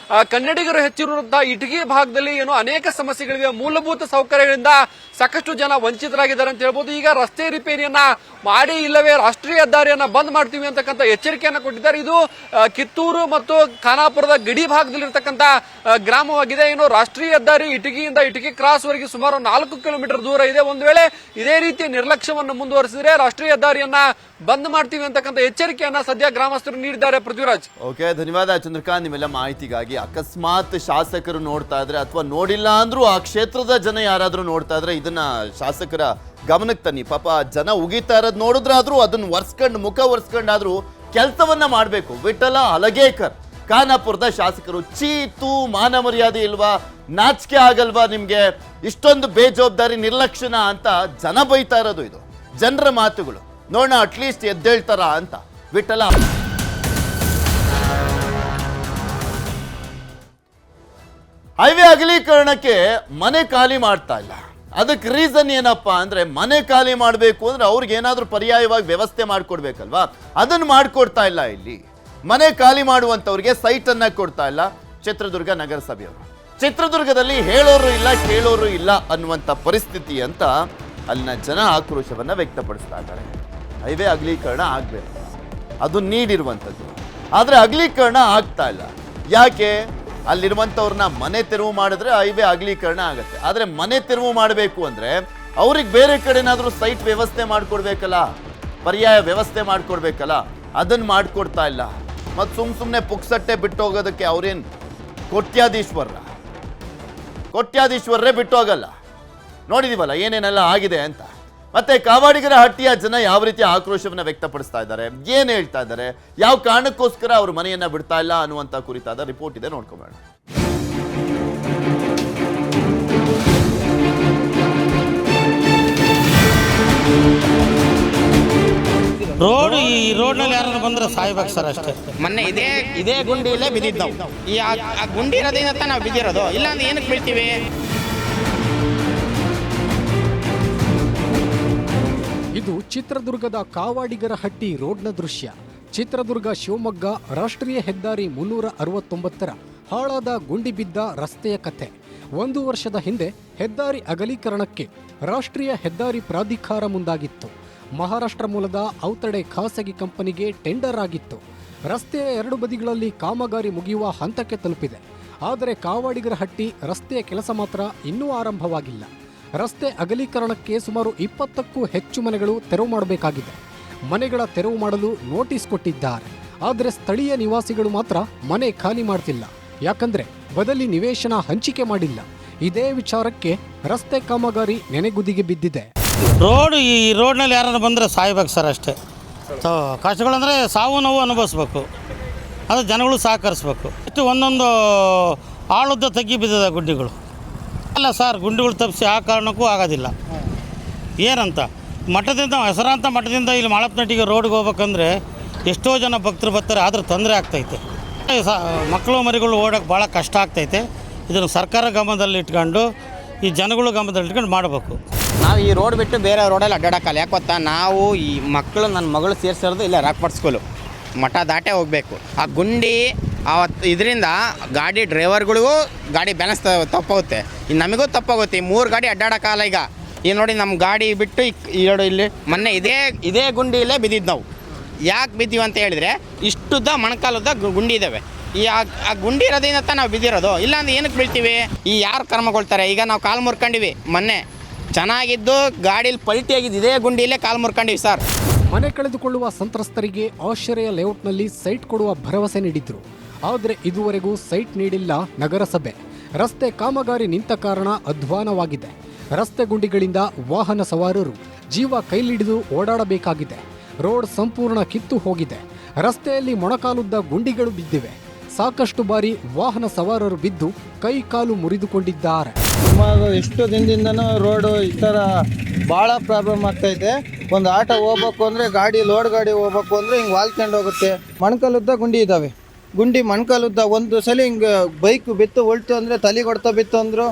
ಕನ್ನಡಿಗರು ಹೆಚ್ಚಿರುವಂತಹ ಇಟಗಿ ಭಾಗದಲ್ಲಿ ಏನು ಅನೇಕ ಸಮಸ್ಯೆಗಳಿವೆ. ಮೂಲಭೂತ ಸೌಕರ್ಯಗಳಿಂದ ಸಾಕಷ್ಟು ಜನ ವಂಚಿತರಾಗಿದ್ದಾರೆ ಅಂತ ಹೇಳ್ಬೋದು. ಈಗ ರಸ್ತೆ ರಿಪೇರಿಯನ್ನ ಮಾಡಿ, ಇಲ್ಲವೇ ರಾಷ್ಟ್ರೀಯ ಹೆದ್ದಾರಿಯನ್ನ ಬಂದ್ ಮಾಡ್ತೀವಿ ಅಂತಕ್ಕಂಥ ಎಚ್ಚರಿಕೆಯನ್ನ ಕೊಟ್ಟಿದ್ದಾರೆ. ಇದು ಕಿತ್ತೂರು ಮತ್ತು ಖಾನಾಪುರದ ಗಡಿ ಭಾಗದಲ್ಲಿರ್ತಕ್ಕಂಥ ಗ್ರಾಮವಾಗಿದೆ. ಏನು ರಾಷ್ಟ್ರೀಯ ಹೆದ್ದಾರಿ ಇಟಗಿಯಿಂದ ಇಟಗಿ ಕ್ರಾಸ್ ವರೆಗೆ ಸುಮಾರು 4 ಕಿಲೋಮೀಟರ್ ದೂರ ಇದೆ. ಒಂದು ವೇಳೆ ಇದೇ ರೀತಿಯ ನಿರ್ಲಕ್ಷ್ಯವನ್ನು ಮುಂದುವರಿಸಿದ್ರೆ ರಾಷ್ಟ್ರೀಯ ಹೆದ್ದಾರಿಯನ್ನ ಬಂದ್ ಮಾಡ್ತೀವಿ ಅಂತಕ್ಕಂಥ ಎಚ್ಚರಿಕೆಯನ್ನ ಸದ್ಯ ಗ್ರಾಮಸ್ಥರು ನೀಡಿದ್ದಾರೆ. ಪೃಥ್ವಿರಾಜ್, ಓಕೆ, ಧನ್ಯವಾದ ಚಂದ್ರಕಾಂತ್ ನಿಮ್ಮೆಲ್ಲ ಮಾಹಿತಿಗಾಗಿ. ಅಕಸ್ಮಾತ್ ಶಾಸಕರು ನೋಡ್ತಾ ಇದ್ರೆ ಅಥವಾ ನೋಡಿಲ್ಲ ಅಂದ್ರೂ ಆ ಕ್ಷೇತ್ರದ ಜನ ಯಾರಾದ್ರೂ ನೋಡ್ತಾ ಇದ್ರೆ ಇದನ್ನ ಶಾಸಕರ ಗಮನಕ್ಕೆ ತನ್ನಿ. ಪಾಪ ಜನ ಉಗಿತಾ ಇರೋದು ನೋಡಿದ್ರಾದ್ರೂ ಅದನ್ನ ಮುಖ ಒರೆಸ್ಕೊಂಡಾದ್ರೂ ಕೆಲಸವನ್ನ ಮಾಡಬೇಕು. ವಿಠಲ ಹಲಗೇಕರ್ ಖಾನಾಪುರದ ಶಾಸಕರು, ಚೀತು ಮಾನ ಮರ್ಯಾದೆ ಇಲ್ವಾ, ನಾಚಿಕೆ ಆಗಲ್ವಾ ನಿಮ್ಗೆ, ಇಷ್ಟೊಂದು ಬೇಜವಾಬ್ದಾರಿ ನಿರ್ಲಕ್ಷ್ಯನ ಅಂತ ಜನ ಬೈತಾ ಇರೋದು. ಇದು ಜನರ ಮಾತುಗಳು. ನೋಡೋಣ ಅಟ್ಲೀಸ್ಟ್ ಎದ್ದೇಳ್ತಾರ ಅಂತ. ವಿಠಲ ಹೈವೇ ಅಗಲೀಕರಣಕ್ಕೆ ಮನೆ ಖಾಲಿ ಮಾಡ್ತಾ ಇಲ್ಲ. ಅದಕ್ಕೆ ರೀಸನ್ ಏನಪ್ಪಾ ಅಂದ್ರೆ ಮನೆ ಖಾಲಿ ಮಾಡಬೇಕು ಅಂದ್ರೆ ಅವ್ರಿಗೆ ಏನಾದ್ರೂ ಪರ್ಯಾಯವಾಗಿ ವ್ಯವಸ್ಥೆ ಮಾಡಿಕೊಡ್ಬೇಕಲ್ವಾ, ಅದನ್ನು ಮಾಡಿಕೊಡ್ತಾ ಇಲ್ಲ. ಇಲ್ಲಿ ಮನೆ ಖಾಲಿ ಮಾಡುವಂತವ್ರಿಗೆ ಸೈಟ್ ಅನ್ನ ಕೊಡ್ತಾ ಇಲ್ಲ ಚಿತ್ರದುರ್ಗ ನಗರಸಭೆಯವರು. ಚಿತ್ರದುರ್ಗದಲ್ಲಿ ಹೇಳೋರು ಇಲ್ಲ ಕೇಳೋರು ಇಲ್ಲ ಅನ್ನುವಂಥ ಪರಿಸ್ಥಿತಿ ಅಂತ ಅಲ್ಲಿನ ಜನ ಆಕ್ರೋಶವನ್ನ ವ್ಯಕ್ತಪಡಿಸ್ತಾ ಇದ್ದಾರೆ. ಹೈವೇ ಅಗಲೀಕರಣ ಆಗ್ಬೇಕು, ಅದು ನೀಡಿರುವಂಥದ್ದು, ಆದ್ರೆ ಅಗಲೀಕರಣ ಆಗ್ತಾ ಇಲ್ಲ. ಯಾಕೆ? ಅಲ್ಲಿರುವಂಥವ್ರನ್ನ ಮನೆ ತೆರವು ಮಾಡಿದ್ರೆ ಹೈವೇ ಅಗಲೀಕರಣ ಆಗುತ್ತೆ. ಆದರೆ ಮನೆ ತೆರವು ಮಾಡಬೇಕು ಅಂದರೆ ಅವ್ರಿಗೆ ಬೇರೆ ಕಡೆನಾದರೂ ಸೈಟ್ ವ್ಯವಸ್ಥೆ ಮಾಡಿಕೊಡ್ಬೇಕಲ್ಲ, ಪರ್ಯಾಯ ವ್ಯವಸ್ಥೆ ಮಾಡಿಕೊಡ್ಬೇಕಲ್ಲ, ಅದನ್ನು ಮಾಡಿಕೊಡ್ತಾ ಇಲ್ಲ. ಮತ್ತು ಸುಮ್ಮನೆ ಪುಕ್ಸಟ್ಟೆ ಬಿಟ್ಟು ಹೋಗೋದಕ್ಕೆ ಅವ್ರೇನು ಕೋಟ್ಯಾಧೀಶ್ವರರೇ ಬಿಟ್ಟು ಹೋಗಲ್ಲ. ನೋಡಿದೀವಲ್ಲ ಏನೇನೆಲ್ಲ ಆಗಿದೆ ಅಂತ. ಮತ್ತೆ ಕಾವಾಡಿಗರ ಹಟ್ಟಿಯ ಜನ ಯಾವ ರೀತಿ ಆಕ್ರೋಶವನ್ನು ವ್ಯಕ್ತಪಡಿಸ್ತಾ ಇದ್ದಾರೆ, ಏನು ಹೇಳ್ತಾ ಇದ್ದಾರೆ, ಯಾವ ಕಾರಣಕ್ಕೋಸ್ಕರ ಅವ್ರ ಮನೆಯನ್ನ ಬಿಡ್ತಾ ಇಲ್ಲ ಅನ್ನುವಂಥ ಕುರಿತಾದ ರಿಪೋರ್ಟ್ ಇದೆ, ನೋಡ್ಕೋಬೇಡ. ಈ ರೋಡ್ನಲ್ಲಿ ಯಾರು ಬಂದ್ರೆ ಸಾಯ್ಬೇಕು ಸರ್ ಅಷ್ಟೇ. ಮೊನ್ನೆ ಇದೇ ಗುಂಡಿಯಲ್ಲೇ ಬಿದ್ದಿದ್ದು ನಾವು. ಆ ಗುಂಡಿ ಇರೋದ್ರಿಂದ ನಾವು ಬಿದ್ದಿರೋದು, ಇಲ್ಲ ಅಂದ್ರೆ ಏನಕ್ಕೆ ಬೀಳ್ತೀವಿ? ಇದು ಚಿತ್ರದುರ್ಗದ ಕಾವಾಡಿಗರ ಹಟ್ಟಿ ರೋಡ್ನ ದೃಶ್ಯ. ಚಿತ್ರದುರ್ಗ ಶಿವಮೊಗ್ಗ ರಾಷ್ಟ್ರೀಯ ಹೆದ್ದಾರಿ 369ರ ಹಾಳಾದ ಗುಂಡಿ ಬಿದ್ದ ರಸ್ತೆಯ ಕಥೆ. 1 ವರ್ಷದ ಹಿಂದೆ ಹೆದ್ದಾರಿ ಅಗಲೀಕರಣಕ್ಕೆ ರಾಷ್ಟ್ರೀಯ ಹೆದ್ದಾರಿ ಪ್ರಾಧಿಕಾರ ಮುಂದಾಗಿತ್ತು. ಮಹಾರಾಷ್ಟ್ರ ಮೂಲದ ಔತಡೆ ಖಾಸಗಿ ಕಂಪನಿಗೆ ಟೆಂಡರ್ ಆಗಿತ್ತು. ರಸ್ತೆಯ 2 ಬದಿಗಳಲ್ಲಿ ಕಾಮಗಾರಿ ಮುಗಿಯುವ ಹಂತಕ್ಕೆ ತಲುಪಿದೆ. ಆದರೆ ಕಾವಾಡಿಗರ ಹಟ್ಟಿ ರಸ್ತೆಯ ಕೆಲಸ ಮಾತ್ರ ಇನ್ನೂ ಆರಂಭವಾಗಿಲ್ಲ. ರಸ್ತೆ ಅಗಲೀಕರಣಕ್ಕೆ ಸುಮಾರು 20ಕ್ಕೂ ಹೆಚ್ಚು ಮನೆಗಳು ತೆರವು ಮಾಡಬೇಕಾಗಿದೆ. ಮನೆಗಳ ತೆರವು ಮಾಡಲು ನೋಟಿಸ್ ಕೊಟ್ಟಿದ್ದಾರೆ. ಆದರೆ ಸ್ಥಳೀಯ ನಿವಾಸಿಗಳು ಮಾತ್ರ ಮನೆ ಖಾಲಿ ಮಾಡ್ತಿಲ್ಲ. ಯಾಕಂದ್ರೆ ಬದಲಿ ನಿವೇಶನ ಹಂಚಿಕೆ ಮಾಡಿಲ್ಲ. ಇದೇ ವಿಚಾರಕ್ಕೆ ರಸ್ತೆ ಕಾಮಗಾರಿ ನೆನೆಗುದಿಗೆ ಬಿದ್ದಿದೆ. ಈ ರೋಡ್ನಲ್ಲಿ ಯಾರು ಬಂದರೆ ಸಾಯ್ಬೇಕು ಸರ್ ಅಷ್ಟೇ. ಕಷ್ಟಗಳಂದರೆ ಸಾವು ನೋವು ಅನುಭವಿಸ್ಬೇಕು, ಅದು ಜನಗಳು ಸಹಕರಿಸ್ಬೇಕು. ಇಷ್ಟು ಒಂದೊಂದು ಆಳುದ್ದ ತಗ್ಗಿ ಬಿದ್ದಿದೆ ಗುಂಡಿಗಳು. ಅಲ್ಲ ಸರ್, ಗುಂಡಿಗಳು ತಪ್ಪಿಸಿ ಆ ಕಾರಣಕ್ಕೂ ಆಗೋದಿಲ್ಲ. ಏನಂತ ಮಠದಿಂದ ಹೆಸರಾಂತ ಮಠದಿಂದ ಇಲ್ಲಿ ಮಾಳಪ್ಪನಟ್ಟಿಗೆ ರೋಡ್ಗೆ ಹೋಗ್ಬೇಕಂದ್ರೆ ಎಷ್ಟೋ ಜನ ಭಕ್ತರು ಬರ್ತಾರೆ, ಆದ್ರೆ ತೊಂದರೆ ಆಗ್ತೈತೆ. ಮಕ್ಕಳು ಮರಿಗಳು ಓಡೋಕ್ಕೆ ಭಾಳ ಕಷ್ಟ ಆಗ್ತೈತೆ. ಇದನ್ನು ಸರ್ಕಾರ ಗಮನದಲ್ಲಿ ಇಟ್ಕೊಂಡು ಈ ಜನಗಳು ಗಮನದಲ್ಲಿ ಇಟ್ಕೊಂಡು ಮಾಡಬೇಕು. ನಾವು ಈ ರೋಡ್ ಬಿಟ್ಟು ಬೇರೆ ರೋಡಲ್ಲಿ ಅಡ್ಡಾಡಕ್ಕಲ್ಲ. ಯಾಕೆ ಗೊತ್ತಾ, ನಾವು ಈ ಮಕ್ಕಳು ನನ್ನ ಮಗಳು ಸೇರಿಸಿರೋದು ಇಲ್ಲ ರಾಕ್ಪಾಟ್ ಸ್ಕೂಲು, ಮಠ ದಾಟೇ ಹೋಗಬೇಕು. ಆ ಗುಂಡಿ ಅವತ್ತು ಇದರಿಂದ ಗಾಡಿ ಡ್ರೈವರ್ಗಳಿಗೂ ಗಾಡಿ ಬ್ಯಾಲೆನ್ಸ್ ತಪ್ಪೋಗುತ್ತೆ, ನಮಗೂ ತಪ್ಪೋಗುತ್ತೆ. ಈ 3 ಗಾಡಿ ಅಡ್ಡಾಡೋಕ್ಕಲ್ಲ. ಈಗ ನೋಡಿ ನಮ್ಮ ಗಾಡಿ ಬಿಟ್ಟು ಎರಡು ಇಲ್ಲಿ ಮೊನ್ನೆ ಇದೇ ಗುಂಡಿಯಲ್ಲೇ ಬಿದ್ದಿದ್ದು ನಾವು. ಯಾಕೆ ಬಿದ್ದೀವಿ ಅಂತ ಹೇಳಿದರೆ ಇಷ್ಟುದ್ದ ಮೊಣಕಾಲುದ್ದ ಗುಂಡಿ ಇದ್ದಾವೆ. ಆ ಗುಂಡಿ ಇರೋದ್ರಿಂದ ನಾವು ಬಿದ್ದಿರೋದು, ಇಲ್ಲಾಂದ್ರೆ ಏನಕ್ಕೆ ಬೀಳ್ತೀವಿ? ಯಾರು ಕರ್ಮಗೊಳ್ತಾರೆ? ಈಗ ನಾವು ಕಾಲು ಮುರ್ಕೊಂಡಿವಿ, ಮೊನ್ನೆ ಚೆನ್ನಾಗಿದ್ದು ಗಾಡೀಲಿ ಪಲ್ಟಿಯಾಗಿದ್ದು ಇದೇ ಗುಂಡಿಯಲ್ಲೇ ಕಾಲು ಮುರ್ಕೊಂಡಿವಿ ಸರ್. ಮನೆ ಕಳೆದುಕೊಳ್ಳುವ ಸಂತ್ರಸ್ತರಿಗೆ ಆಶ್ರಯ ಲೇಔಟ್ನಲ್ಲಿ ಸೈಟ್ ಕೊಡುವ ಭರವಸೆ ನೀಡಿದ್ರು. ಆದರೆ ಇದುವರೆಗೂ ಸೈಟ್ ನೀಡಿಲ್ಲ ನಗರಸಭೆ. ರಸ್ತೆ ಕಾಮಗಾರಿ ನಿಂತ ಕಾರಣ ಅಧ್ವಾನವಾಗಿದೆ. ರಸ್ತೆ ಗುಂಡಿಗಳಿಂದ ವಾಹನ ಸವಾರರು ಜೀವ ಕೈಲಿಡಿದು ಓಡಾಡಬೇಕಾಗಿದೆ. ರೋಡ್ ಸಂಪೂರ್ಣ ಕಿತ್ತು ಹೋಗಿದೆ. ರಸ್ತೆಯಲ್ಲಿ ಮೊಣಕಾಲುದ್ದ ಗುಂಡಿಗಳು ಬಿದ್ದಿವೆ. ಸಾಕಷ್ಟು ಬಾರಿ ವಾಹನ ಸವಾರರು ಬಿದ್ದು ಕೈ ಕಾಲು ಮುರಿದುಕೊಂಡಿದ್ದಾರೆ. ಸುಮಾರು ಎಷ್ಟು ದಿನದಿಂದನೂ ರೋಡು ಈ ಥರ ಭಾಳ ಪ್ರಾಬ್ಲಮ್ ಆಗ್ತೈತೆ. ಒಂದು ಆಟೋ ಹೋಗ್ಬೇಕು ಅಂದರೆ ಲೋಡ್ ಗಾಡಿ ಹೋಗ್ಬೇಕು ಅಂದರೆ ಹಿಂಗೆ ವಾಲ್ಕೊಂಡು ಹೋಗುತ್ತೆ. ಮೊಣಕಾಲುದ್ದ ಗುಂಡಿ ಇದ್ದಾವೆ. ಗುಂಡಿ ಮೊಣಕಾಲುದ್ದ ಒಂದು ಸಲ ಹಿಂಗೆ ಬೈಕ್ ಬಿತ್ತು ಹೊಲ್ತು ಅಂದರೆ ತಲೆ ಕೊಡ್ತಾ ಬಿತ್ತು ಅಂದರು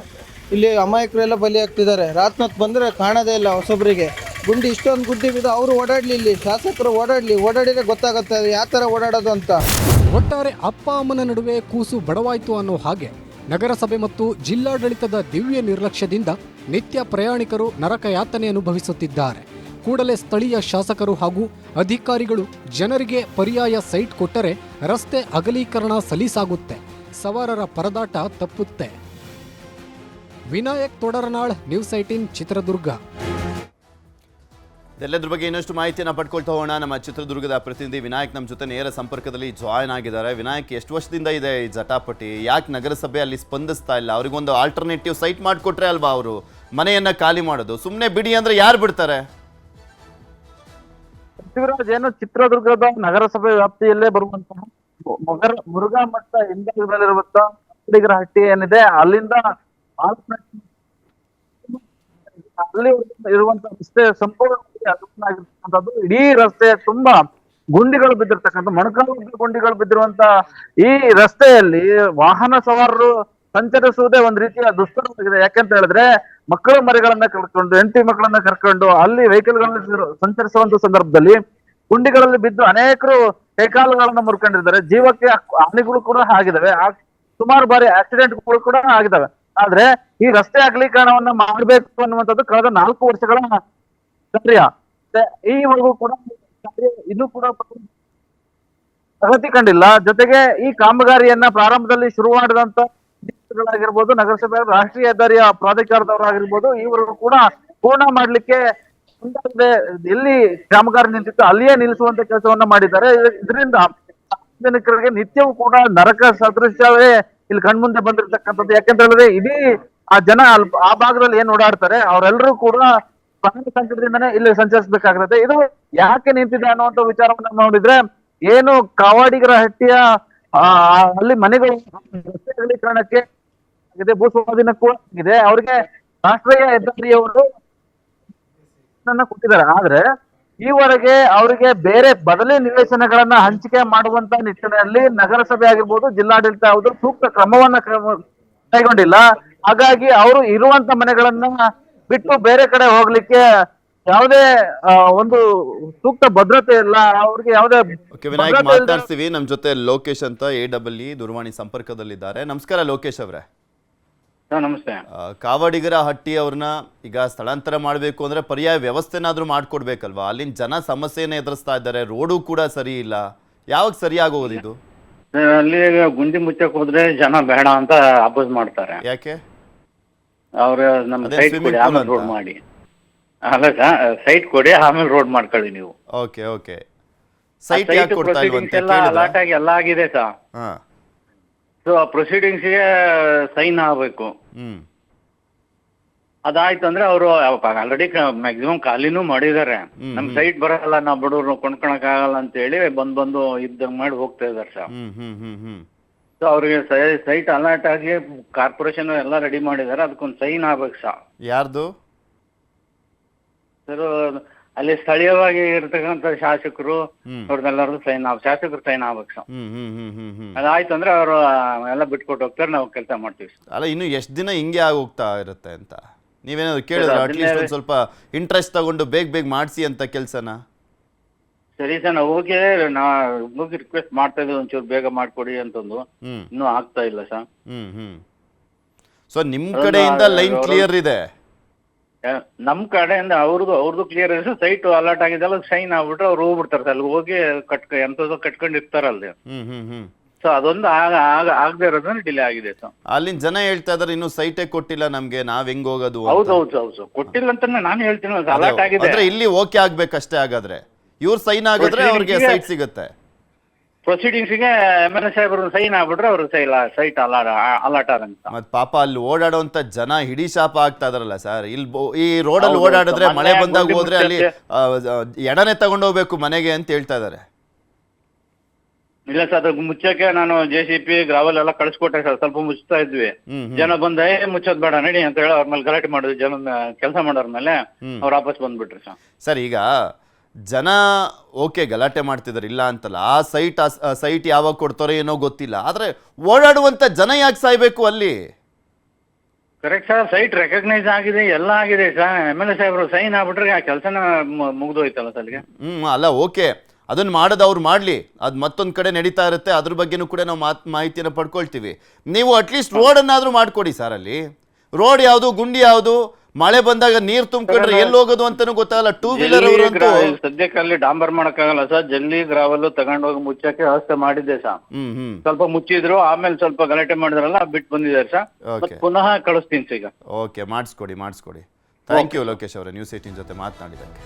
ಇಲ್ಲಿ ಅಮಾಯಕರೆಲ್ಲ ಬಲಿ ಆಗ್ತಿದ್ದಾರೆ. ರಾತ್ರಿ ಹೊತ್ತು ಬಂದರೆ ಕಾಣೋದೇ ಇಲ್ಲ ಹೊಸೊಬ್ಬರಿಗೆ. ಗುಂಡಿ ಇಷ್ಟೊಂದು ಗುಂಡಿ ಬಿದ್ದು ಅವರು ಓಡಾಡಲಿ, ಇಲ್ಲಿ ಶಾಸಕರು ಓಡಾಡಿದ್ರೆ ಗೊತ್ತಾಗುತ್ತೆ ಯಾವ ಥರ ಓಡಾಡೋದು ಅಂತ. ಒಟ್ಟಾರೆ ಅಪ್ಪ ಅಮ್ಮನ ನಡುವೆ ಕೂಸು ಬಡವಾಯ್ತು ಅನ್ನೋ ಹಾಗೆ ನಗರಸಭೆ ಮತ್ತು ಜಿಲ್ಲಾಡಳಿತದ ದಿವ್ಯ ನಿರ್ಲಕ್ಷ್ಯದಿಂದ ನಿತ್ಯ ಪ್ರಯಾಣಿಕರು ನರಕ ಯಾತನೆ ಅನುಭವಿಸುತ್ತಿದ್ದಾರೆ. ಕೂಡಲೇ ಸ್ಥಳೀಯ ಶಾಸಕರು ಹಾಗೂ ಅಧಿಕಾರಿಗಳು ಜನರಿಗೆ ಪರ್ಯಾಯ ಸೈಟ್ ಕೊಟ್ಟರೆ ರಸ್ತೆ ಅಗಲೀಕರಣ ಸಲೀಸಾಗುತ್ತೆ, ಸವಾರರ ಪರದಾಟ ತಪ್ಪುತ್ತೆ. ವಿನಾಯಕ್ ತೊಡರನಾಳ್, ನ್ಯೂಸ್ 18 ಚಿತ್ರದುರ್ಗ. ಇದೆಲ್ಲದ್ರ ಬಗ್ಗೆ ಇನ್ನಷ್ಟು ಮಾಹಿತಿಯನ್ನು ಪಡ್ಕೊಳ್ತಾ ಹೋಗೋಣ. ನಮ್ಮ ಚಿತ್ರದುರ್ಗದ ಪ್ರತಿನಿಧಿ ವಿನಾಯಕ್ ನಮ್ಮ ಜೊತೆ ನೇರ ಸಂಪರ್ಕದಲ್ಲಿ ಜಾಯ್ನ್ ಆಗಿದ್ದಾರೆ. ವಿನಾಯಕ್, ಎಷ್ಟು ವರ್ಷದಿಂದ ಇದೆ ಈ ಜಟಾಪಟಿ? ಯಾಕೆ ನಗರಸಭೆ ಅಲ್ಲಿ ಸ್ಪಂದಿಸ್ತಾ ಇಲ್ಲ? ಅವ್ರಿಗೊಂದು ಆಲ್ಟರ್ನೇಟಿವ್ ಸೈಟ್ ಮಾಡಿಕೊಟ್ರೆ ಅಲ್ವಾ ಅವರು ಮನೆಯನ್ನ ಖಾಲಿ ಮಾಡೋದು? ಸುಮ್ಮನೆ ಬಿಡಿ ಅಂದ್ರೆ ಯಾರು ಬಿಡ್ತಾರೆ? ಶಿವರಾಜ್, ಏನು ಚಿತ್ರದುರ್ಗದ ನಗರಸಭೆ ವ್ಯಾಪ್ತಿಯಲ್ಲೇ ಬರುವಂತಹ ಮುರುಘಾ ಮಠ ಹಿಂಭಾಗದಲ್ಲಿರುವಂತಹ ಕಾವಾಡಿಗರ ಹಟ್ಟಿ ಏನಿದೆ, ಅಲ್ಲಿಂದ ಅಲ್ಲಿ ಇರುವಂತಹ ರಸ್ತೆ ಸಂಪೂರ್ಣವಾಗಿ ಆಗಿರ್ತಕ್ಕಂಥದ್ದು. ಇಡೀ ರಸ್ತೆ ತುಂಬಾ ಗುಂಡಿಗಳು ಬಿದ್ದಿರ್ತಕ್ಕಂಥ ಮೊಣಕಾಲು ಗುಂಡಿಗಳು ಬಿದ್ದಿರುವಂತ ಈ ರಸ್ತೆಯಲ್ಲಿ ವಾಹನ ಸವಾರರು ಸಂಚರಿಸುವುದೇ ಒಂದ್ ರೀತಿಯ ದುಸ್ತರವಾಗಿದೆ. ಯಾಕೆಂತ ಹೇಳಿದ್ರೆ ಮಕ್ಕಳು ಮರಿಗಳನ್ನ ಕರ್ಕೊಂಡು, ಹೆಂಡತಿ ಮಕ್ಕಳನ್ನ ಕರ್ಕೊಂಡು ಅಲ್ಲಿ ವೆಹಿಕಲ್ಗಳನ್ನ ಸಂಚರಿಸುವಂತ ಸಂದರ್ಭದಲ್ಲಿ ಗುಂಡಿಗಳಲ್ಲಿ ಬಿದ್ದು ಅನೇಕರು ಕೈಕಾಲುಗಳನ್ನ ಮುರ್ಕೊಂಡಿದ್ದಾರೆ. ಜೀವಕ್ಕೆ ಹಾನಿಗಳು ಕೂಡ ಆಗಿದಾವೆ. ಸುಮಾರು ಬಾರಿ ಆಕ್ಸಿಡೆಂಟ್ಗಳು ಕೂಡ ಆಗಿದಾವೆ. ಆದ್ರೆ ಈ ರಸ್ತೆ ಅಗಲೀಕರಣವನ್ನ ಮಾಡಬೇಕು ಅನ್ನುವಂಥದ್ದು ಕಳೆದ 4 ವರ್ಷಗಳ ಕಾರ್ಯ. ಈವರೆಗೂ ಕೂಡ ಇನ್ನೂ ಕೂಡ ಪ್ರಗತಿ ಕಂಡಿಲ್ಲ. ಜೊತೆಗೆ ಈ ಕಾಮಗಾರಿಯನ್ನ ಪ್ರಾರಂಭದಲ್ಲಿ ಶುರು ಮಾಡಿದಂತ ಗಳಾಗಿರ್ಬೋದು, ನಗರಸಭೆ ರಾಷ್ಟ್ರೀಯ ಹೆದ್ದಾರಿಯ ಪ್ರಾಧಿಕಾರದವರಾಗಿರ್ಬೋದು, ಈವರೆಗೂ ಕೂಡ ಪೂರ್ಣ ಮಾಡ್ಲಿಕ್ಕೆ ಮುಂದಾಗದೆ ಎಲ್ಲಿ ಕಾಮಗಾರಿ ನಿಂತಿತ್ತು ಅಲ್ಲಿಯೇ ನಿಲ್ಲಿಸುವಂತ ಕೆಲಸವನ್ನ ಮಾಡಿದ್ದಾರೆ. ಇದರಿಂದ ಸಾರ್ವಜನಿಕರಿಗೆ ನಿತ್ಯವೂ ಕೂಡ ನರಕ ಸದೃಶವೇ ಇಲ್ಲಿ ಕಣ್ಮುಂದೆ ಬಂದಿರತಕ್ಕಂಥದ್ದು. ಯಾಕೆಂತ ಹೇಳಿದ್ರೆ ಇಡೀ ಆ ಜನ ಆ ಭಾಗದಲ್ಲಿ ಏನ್ ಓಡಾಡ್ತಾರೆ ಅವರೆಲ್ಲರೂ ಕೂಡ ಪ್ರಾಣ ಸಂಕಟದಿಂದನೇ ಇಲ್ಲಿ ಸಂಚರಿಸಬೇಕಾಗಿರುತ್ತೆ. ಇದು ಯಾಕೆ ನಿಂತಿದೆ ಅನ್ನುವಂತ ವಿಚಾರವನ್ನ ನೋಡಿದ್ರೆ, ಏನು ಕಾವಾಡಿಗರ ಹಟ್ಟಿಯ ಅಲ್ಲಿ ಮನೆಗಳು ರಸ್ತೆ ಅಗಲೀಕರಣಕ್ಕೆ ಭೂ ಸ್ವಾಧೀನಕ್ಕೂ ಆಗಿದೆ. ಅವ್ರಿಗೆ ರಾಷ್ಟ್ರೀಯ ಹೆದ್ದಾರಿಯವರು ಕೊಟ್ಟಿದ್ದಾರೆ. ಆದ್ರೆ ಈವರೆಗೆ ಅವರಿಗೆ ಬೇರೆ ಬದಲಿ ನಿವೇಶನಗಳನ್ನ ಹಂಚಿಕೆ ಮಾಡುವಂತ ನಿಟ್ಟಿನಲ್ಲಿ ನಗರಸಭೆ ಆಗಿರ್ಬೋದು, ಜಿಲ್ಲಾಡಳಿತ ಯಾವುದು ಸೂಕ್ತ ಕ್ರಮವನ್ನ ಕೈಗೊಂಡಿಲ್ಲ. ಹಾಗಾಗಿ ಅವರು ಇರುವಂತ ಮನೆಗಳನ್ನ ಬಿಟ್ಟು ಬೇರೆ ಕಡೆ ಹೋಗ್ಲಿಕ್ಕೆ ಯಾವುದೇ ಒಂದು ಸೂಕ್ತ ಭದ್ರತೆ ಇಲ್ಲ. ಅವ್ರಿಗೆ ಯಾವುದೇ ವಿನಾಯಕ್ ಮಾತಾಡ್ತೀವಿ. ನಮ್ ಜೊತೆ ಲೋಕೇಶ್ ಅಂತ AEE ದೂರವಾಣಿ ಸಂಪರ್ಕದಲ್ಲಿದ್ದಾರೆ. ನಮಸ್ಕಾರ ಲೋಕೇಶ್ ಅವರೇ. ನಮಸ್ತೆ. ಕಾವಡಿಗರ ಹಟ್ಟಿ ಅವ್ರನ್ನ ಈಗ ಸ್ಥಳಾಂತರ ಮಾಡಬೇಕು ಅಂದ್ರೆ ಪರ್ಯಾಯ ವ್ಯವಸ್ಥೆನಾದ್ರೂ ಮಾಡ್ಕೊಡ್ಬೇಕಲ್ವಾ? ಅಲ್ಲಿನ ಜನ ಸಮಸ್ಯೆನ ಎದುರಿಸ್ತಾ ಇದ್ದಾರೆ, ರೋಡು ಕೂಡ ಸರಿ ಇಲ್ಲ. ಯಾವಾಗ ಸರಿಯಾಗೋದು ಇದು? ಅಲ್ಲಿ ಗುಂಡಿ ಮುಚ್ಚಕ್ ಹೋದ್ರೆ ಜನ ಬೇಡ ಅಂತ ಅಪೋಸ್ ಮಾಡ್ತಾರೆ. ಯಾಕೆ? ಅವ್ರ ನಮ್ ಸೈಟ್ ಕೊಡಿ ಆಮೇಲೆ ರೋಡ್ ಮಾಡಿ. ಅಲ್ಲ ಸೈಟ್ ಕೊಡಿ ಆಮೇಲೆ ರೋಡ್ ಮಾಡ್ಕೊಳ್ಳಿ ನೀವು. Okay okay. ಸೈಟ್ ಯಾಕೆ ಕೊಡ್ತಾ ಇಲ್ವಂತೆ? ಅಲಾಟ್ ಆಗಿ ಎಲ್ಲ ಆಗಿದೆ ಸರ್. ಹಾ. ಸೊ ಆ ಪ್ರೊಸೀಡಿಂಗ್ಸ್ಗೆ ಸೈನ್ ಆಗ್ಬೇಕು. ಅದಾಯ್ತು ಅಂದ್ರೆ ಅವರು ಆಲ್ರೆಡಿ ಮ್ಯಾಕ್ಸಿಮಮ್ ಖಾಲಿನೂ ಮಾಡಿದ್ದಾರೆ. ನಮ್ ಸೈಟ್ ಬರಲ್ಲ, ನಾವು ಬಡವ್ರು ಕೊಂಡ್ಕೊಳಕ್ ಆಗಲ್ಲ ಅಂತ ಹೇಳಿ ಬಂದು ಇದ್ದಂಗ್ ಮಾಡಿ ಹೋಗ್ತಾ ಇದಾರೆ ಸರ್. ಸೊ ಅವ್ರಿಗೆ ಸೈಟ್ ಅಲಾಟ್ ಆಗಿ ಕಾರ್ಪೊರೇಷನ್ ಎಲ್ಲ ರೆಡಿ ಮಾಡಿದ್ದಾರೆ. ಅದಕ್ಕೊಂದು ಸೈನ್ ಆಗ್ಬೇಕು ಸರ್. ಯಾರ್ದು ಸರ್? ಅಲ್ಲಿ ಸ್ಥಳೀಯವಾಗಿ ಇರ್ತಕ್ಕಂಥ ಶಾಸಕರು ಅವ್ರದ್ದೆಲ್ಲರದು ಶಾಸಕರು ಸೈನ್ ಆಗ್ಬೇಕು ಸರ್. ಅದಾಯ್ತು ಅಂದ್ರೆ ಅವರು ಎಲ್ಲ ಬಿಟ್ಕೊಟ್ಟು ಹೋಗ್ತಾರೆ, ನಾವು ಕೆಲಸ ಮಾಡ್ತೀವಿ. ಅಲ್ಲ, ಇನ್ನು ಎಷ್ಟು ದಿನ ಹಿಂಗೆ ಆಗೋಗ್ತಾ ಇರುತ್ತೆ ಅಂತ ನೀವೇನಾದ್ರು ಕೇಳಿದ್ರೆ ಅಟ್ಲೀಸ್ಟ್ ಒಂದು ಸ್ವಲ್ಪ ಇಂಟ್ರೆಸ್ಟ್ ತಗೊಂಡು ಬೇಗ ಮಾಡಿಸಿ ಅಂತ ಕೆಲಸನ? ಸರಿ ಸರ್, ನಾವು ಹೋಗಿ ರಿಕ್ವೆಸ್ಟ್ ಮಾಡ್ತಾ ಇದ್ದೀವಿ ಒಂಚೂರು ಬೇಗ ಮಾಡ್ಕೊಡಿ ಅಂತಂದು. ಇನ್ನೂ ಆಗ್ತಾ ಇಲ್ಲ ಸರ್. ಸೊ ನಿಮ್ ಕಡೆಯಿಂದ ಲೈನ್ ಕ್ಲಿಯರ್ ಇದೆ? ನಮ್ ಕಡೆಯಿಂದ ಅವ್ರದ್ದು ಕ್ಲಿಯರ್ ಇದೆ. ಸೈಟ್ ಅಲರ್ಟ್ ಆಗಿದ್ದಲ್ಲ, ಸೈನ್ ಆಗ್ಬಿಟ್ರೆ ಅವ್ರು ಹೋಗ್ಬಿಡ್ತಾರೆ ಸರ್. ಅಲ್ಲಿ ಹೋಗಿ ಎಂತದ್ದು ಕಟ್ಕೊಂಡಿರ್ತಾರಲ್ಲಿ. ಸೊ ಅದೊಂದು ಆಗದೆ ಇರೋದ್ರಿಂದ ಡಿಲೇ ಆಗಿದೆ ಸರ್. ಅಲ್ಲಿನ ಜನ ಹೇಳ್ತಾ ಇದಾರೆ ಇನ್ನು ಸೈಟೇ ಕೊಟ್ಟಿಲ್ಲ ನಮ್ಗೆ, ನಾವ್ ಹೆಂಗ್ ಹೋಗೋದು? ಹೌದು ಕೊಟ್ಟಿಲ್ಲ ಅಂತ ನಾನು ಹೇಳ್ತೀನಿ. ಅಲರ್ಟ್ ಆಗಿದೆ ಅಂದ್ರೆ ಇಲ್ಲಿ ಓಕೆ ಆಗ್ಬೇಕಷ್ಟೇ. ಹಾಗಾದ್ರೆ ಇವ್ರು ಸೈನ್ ಆಗಿದ್ರೆ ಅವ್ರಿಗೆ ಸೈಟ್ ಸಿಗುತ್ತೆ. ಪ್ರೊಸೀಡಿಂಗ್ಸ್ಗೆ MLA ಸಾಹೇಬರು ಸೈನ್ ಆಗ್ಬಿಟ್ರೆ ಅವ್ರ ಸೈಟ್ ಅಲರ್ಟ್ ಅಂತ. ಮತ್ ಪಾಪ ಅಲ್ಲಿ ಓಡಾಡುವಂತ ಜನ ಹಿಡಿ ಶಾಪ ಆಗ್ತಾ ಇದಾರಲ್ಲ ಸರ್. ಇಲ್ಲಿ ಈ ರೋಡಲ್ಲಿ ಓಡಾಡಿದ್ರೆ ಮಳೆ ಬಂದಾಗ ಹೋದ್ರೆ ಅಲ್ಲಿ ಎಡನೆ ತಗೊಂಡು ಹೋಗ್ಬೇಕು ಮನೆಗೆ ಅಂತ ಹೇಳ್ತಾ ಇದಾರೆ. ಇಲ್ಲ ಸರ್, ಅದ್ರ ಮುಚ್ಚಕ್ಕೆ ನಾನು JCP ಗ್ರಾವಲ್ ಎಲ್ಲ ಕಳ್ಸಿಕೊಟ್ಟೆ ಸರ್. ಸ್ವಲ್ಪ ಮುಚ್ತಾ ಇದ್ವಿ. ಜನ ಬಂದ ಮುಚ್ಚೋದ್ ಬೇಡ ನಡಿ ಅಂತ ಹೇಳಿ ಅವ್ರ ಮೇಲೆ ಗಲಾಟೆ ಮಾಡಿದ್ವಿ. ಜನ ಕೆಲಸ ಮಾಡೋರ್ ಮೇಲೆ ಅವ್ರು ವಾಪಸ್ ಬಂದ್ಬಿಟ್ರಿ ಸರ್. ಸರ್, ಈಗ ಜನ ಓಕೆ ಗಲಾಟೆ ಮಾಡ್ತಿದಾರೆ, ಇಲ್ಲ ಅಂತಲ್ಲ. ಆ ಸೈಟ್ ಯಾವಾಗ ಕೊಡ್ತಾರೋ ಏನೋ ಗೊತ್ತಿಲ್ಲ. ಆದ್ರೆ ಓಡಾಡುವಂತ ಜನ ಯಾಕೆ ಸಾಯ್ಬೇಕು ಅಲ್ಲಿ? ಕರೆಕ್ಟ್ ಸರ್, ಸೈಟ್ ರೆಕಗ್ನೈಸ್ ಆಗಿದೆ, ಎಲ್ಲ ಆಗಿದೆ ಸರ್. MLA ಸಾಹೇಬ್ರು ಸೈನ್ ಆಗ್ಬಿಟ್ರೆ ಆ ಕೆಲಸನ ಮುಗ್ದೋಯ್ತಲ್ಲ ಸಲ್ಗೆ. ಅಲ್ಲ ಓಕೆ, ಅದನ್ನ ಮಾಡೋದು ಅವ್ರು ಮಾಡ್ಲಿ, ಅದು ಮತ್ತೊಂದ್ ಕಡೆ ನಡೀತಾ ಇರುತ್ತೆ. ಅದ್ರ ಬಗ್ಗೆನೂ ಕೂಡ ನಾವು ಮಾಹಿತಿಯನ್ನು ಪಡ್ಕೊಳ್ತೀವಿ. ನೀವು ಅಟ್ಲೀಸ್ಟ್ ರೋಡ್ ಅನ್ನಾದ್ರೂ ಮಾಡ್ಕೊಡಿ ಸರ್. ಅಲ್ಲಿ ರೋಡ್ ಯಾವ್ದು, ಗುಂಡಿ ಯಾವ್ದು, ಮಳೆ ಬಂದಾಗ ನೀರ್ ತುಂಬಿಕೊಂಡ್ರೆ ಎಲ್ಲಿ ಹೋಗೋದು ಅಂತಾನು ಗೊತ್ತಾಗಲ್ಲ. 2 ವೀಲರ್ ಅವರಂತೂ ಸದ್ಯಕ್ಕೆ ಅಲ್ಲಿ ಡಾಂಬರ್ ಮಾಡಕ್ಕಾಗಲ್ಲ ಸರ್. ಜಲ್ಲಿ ಗ್ರಾವಲ್ ತಗೊಂಡೋಗಿ ಮುಚ್ಚಕ್ಕೆ ವ್ಯವಸ್ಥೆ ಮಾಡಿದ್ದೆ ಸರ್. ಸ್ವಲ್ಪ ಮುಚ್ಚಿದ್ರು, ಆಮೇಲೆ ಸ್ವಲ್ಪ ಗಲಾಟೆ ಮಾಡಿದ್ರಲ್ಲ ಬಿಟ್ಟು ಬಂದಿದ್ದಾರೆ ಸರ್. ಪುನಃ ಕಳಿಸ್ತೀನಿ ಸರ್ ಈಗ. ಓಕೆ, ಮಾಡಿಸ್ಕೊಡಿ. ಥ್ಯಾಂಕ್ ಯು ಲೋಕೇಶ್ ಅವರೇ, ನ್ಯೂಸ್ 18 ಜೊತೆ ಮಾತನಾಡಿದ್ದಕ್ಕೆ.